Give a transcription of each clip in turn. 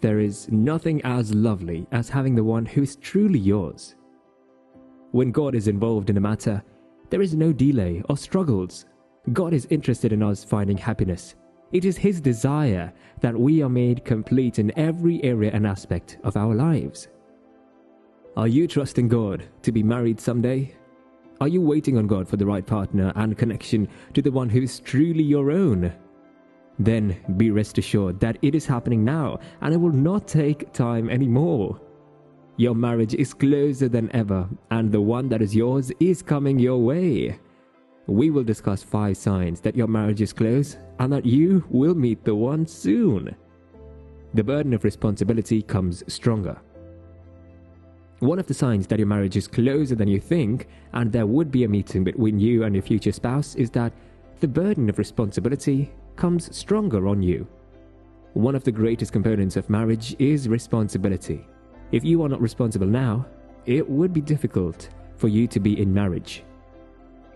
there is nothing as lovely as having the one who is truly yours. When God is involved in a matter, there is no delay or struggles. God is interested in us finding happiness. It is His desire that we are made complete in every area and aspect of our lives. Are you trusting God to be married someday? Are you waiting on God for the right partner and connection to the one who is truly your own? Then be rest assured that it is happening now and it will not take time anymore. Your marriage is closer than ever and the one that is yours is coming your way. We will discuss 5 signs that your marriage is close and that you will meet the one soon. The burden of responsibility comes stronger. One of the signs that your marriage is closer than you think and there would be a meeting between you and your future spouse is that the burden of responsibility comes stronger on you. One of the greatest components of marriage is responsibility. If you are not responsible now, it would be difficult for you to be in marriage.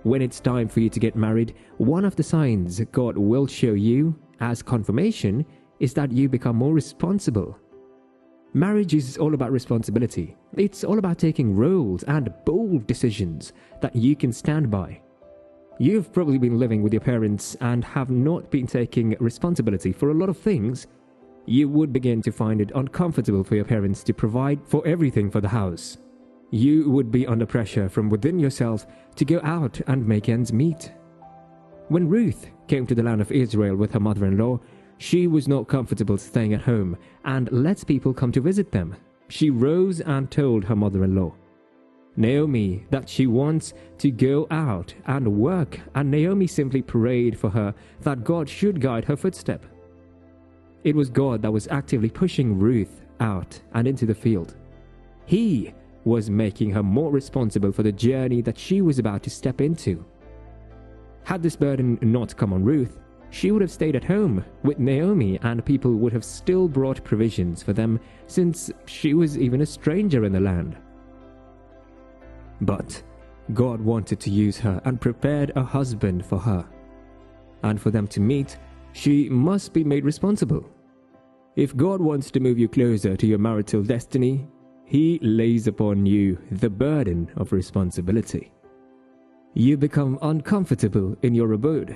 When it's time for you to get married, one of the signs God will show you as confirmation is that you become more responsible. Marriage is all about responsibility. It's all about taking roles and bold decisions that you can stand by. You've probably been living with your parents and have not been taking responsibility for a lot of things. You would begin to find it uncomfortable for your parents to provide for everything for the house. You would be under pressure from within yourself to go out and make ends meet. When Ruth came to the land of Israel with her mother-in-law, she was not comfortable staying at home and let people come to visit them. She rose and told her mother-in-law, Naomi, that she wants to go out and work, and Naomi simply prayed for her that God should guide her footstep. It was God that was actively pushing Ruth out and into the field. He was making her more responsible for the journey that she was about to step into. Had this burden not come on Ruth, she would have stayed at home with Naomi and people would have still brought provisions for them since she was even a stranger in the land. But God wanted to use her and prepared a husband for her. And for them to meet, she must be made responsible. If God wants to move you closer to your marital destiny, He lays upon you the burden of responsibility. You become uncomfortable in your abode.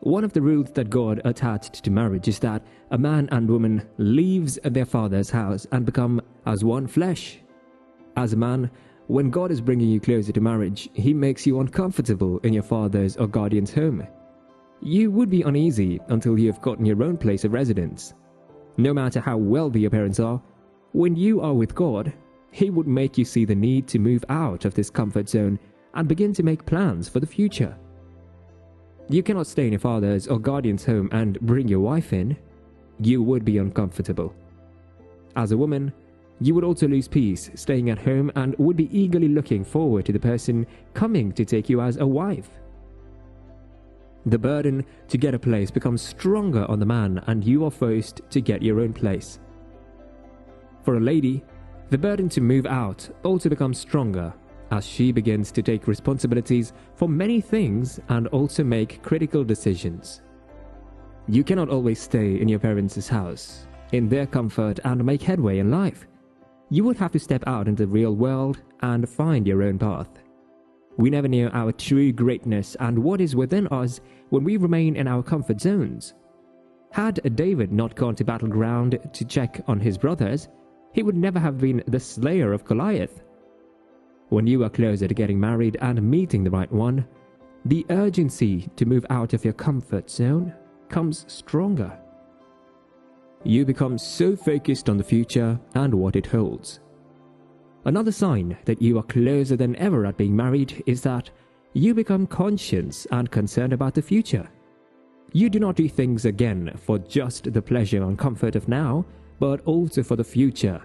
One of the rules that God attached to marriage is that a man and woman leaves their father's house and become as one flesh. As a man, when God is bringing you closer to marriage, He makes you uncomfortable in your father's or guardian's home. You would be uneasy until you have gotten your own place of residence. No matter how wealthy your parents are, when you are with God, He would make you see the need to move out of this comfort zone and begin to make plans for the future. You cannot stay in your father's or guardian's home and bring your wife in. You would be uncomfortable. As a woman, you would also lose peace staying at home and would be eagerly looking forward to the person coming to take you as a wife. The burden to get a place becomes stronger on the man and you are forced to get your own place. For a lady, the burden to move out also becomes stronger as she begins to take responsibilities for many things and also make critical decisions. You cannot always stay in your parents' house, in their comfort and make headway in life. You would have to step out into the real world and find your own path. We never know our true greatness and what is within us when we remain in our comfort zones. Had David not gone to battleground to check on his brothers, he would never have been the slayer of Goliath. When you are closer to getting married and meeting the right one, the urgency to move out of your comfort zone comes stronger. You become so focused on the future and what it holds. Another sign that you are closer than ever at being married is that you become conscious and concerned about the future. You do not do things again for just the pleasure and comfort of now, but also for the future.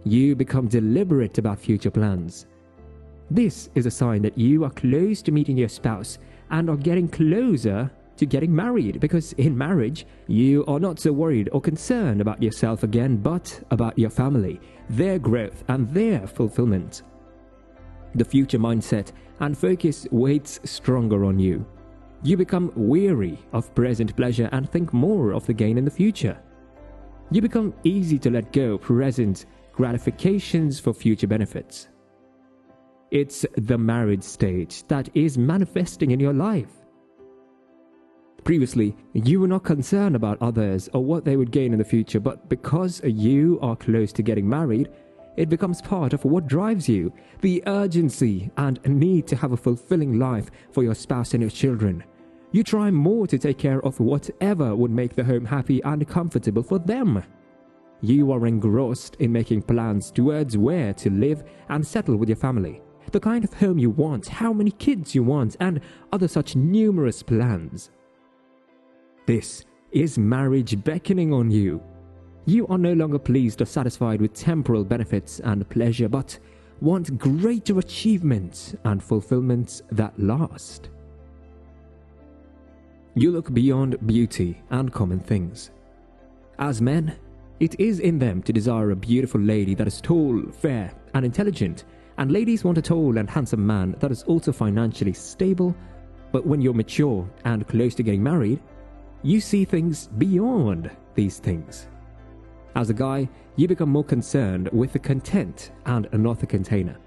You become deliberate about future plans. This is a sign that you are close to meeting your spouse and are getting closer to getting married, because in marriage, you are not so worried or concerned about yourself again, but about your family, their growth and their fulfillment. The future mindset and focus weighs stronger on you. You become weary of present pleasure and think more of the gain in the future. You become easy to let go present gratifications for future benefits. It's the marriage stage that is manifesting in your life. Previously, you were not concerned about others or what they would gain in the future, but because you are close to getting married, it becomes part of what drives you, the urgency and need to have a fulfilling life for your spouse and your children. You try more to take care of whatever would make the home happy and comfortable for them. You are engrossed in making plans towards where to live and settle with your family, the kind of home you want, how many kids you want, and other such numerous plans. This is marriage beckoning on you. You are no longer pleased or satisfied with temporal benefits and pleasure, but want greater achievements and fulfillments that last. You look beyond beauty and common things. As men, it is in them to desire a beautiful lady that is tall, fair, and intelligent, and ladies want a tall and handsome man that is also financially stable. But when you're mature and close to getting married, you see things beyond these things. As a guy, you become more concerned with the content and not the container.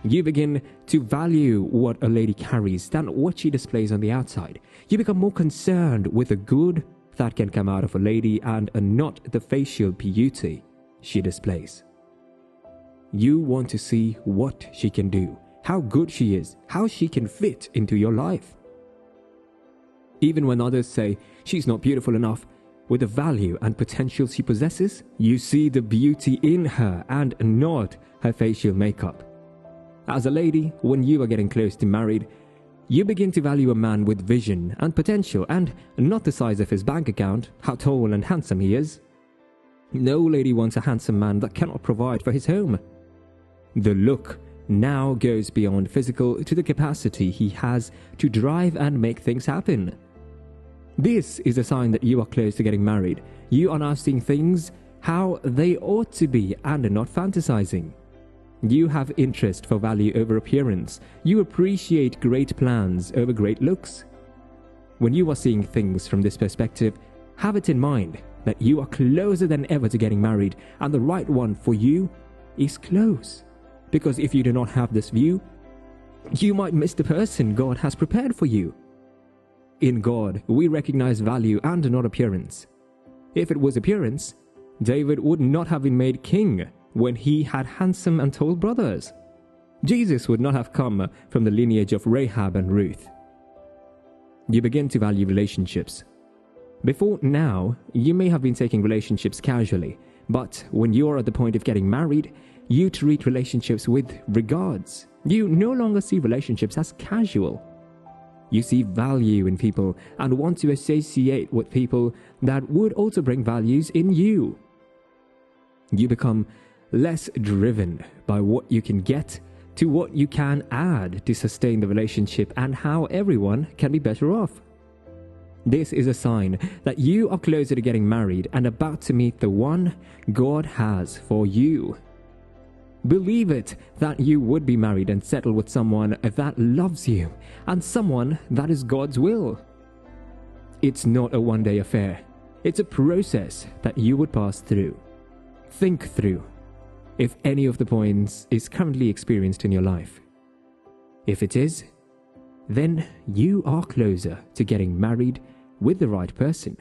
You begin to value what a lady carries than what she displays on the outside. You become more concerned with the good that can come out of a lady and not the facial beauty she displays. You want to see what she can do, how good she is, how she can fit into your life. Even when others say she's not beautiful enough, with the value and potential she possesses, you see the beauty in her and not her facial makeup. As a lady, when you are getting close to married, you begin to value a man with vision and potential and not the size of his bank account, how tall and handsome he is. No lady wants a handsome man that cannot provide for his home. The look now goes beyond physical to the capacity he has to drive and make things happen. This is a sign that you are close to getting married. You are now seeing things how they ought to be and not fantasizing. You have interest for value over appearance. You appreciate great plans over great looks. When you are seeing things from this perspective, have it in mind that you are closer than ever to getting married, and the right one for you is close. Because if you do not have this view, you might miss the person God has prepared for you. In God, we recognize value and not appearance. If it was appearance, David would not have been made king when he had handsome and tall brothers. Jesus would not have come from the lineage of Rahab and Ruth. You begin to value relationships. Before now, you may have been taking relationships casually, but when you are at the point of getting married, you treat relationships with regards. You no longer see relationships as casual. You see value in people and want to associate with people that would also bring values in you. You become less driven by what you can get to what you can add to sustain the relationship and how everyone can be better off. This is a sign that you are closer to getting married and about to meet the one God has for you. Believe it that you would be married and settle with someone that loves you and someone that is God's will. It's not a one-day affair. It's a process that you would pass through. Think through if any of the points is currently experienced in your life. If it is, then you are closer to getting married with the right person.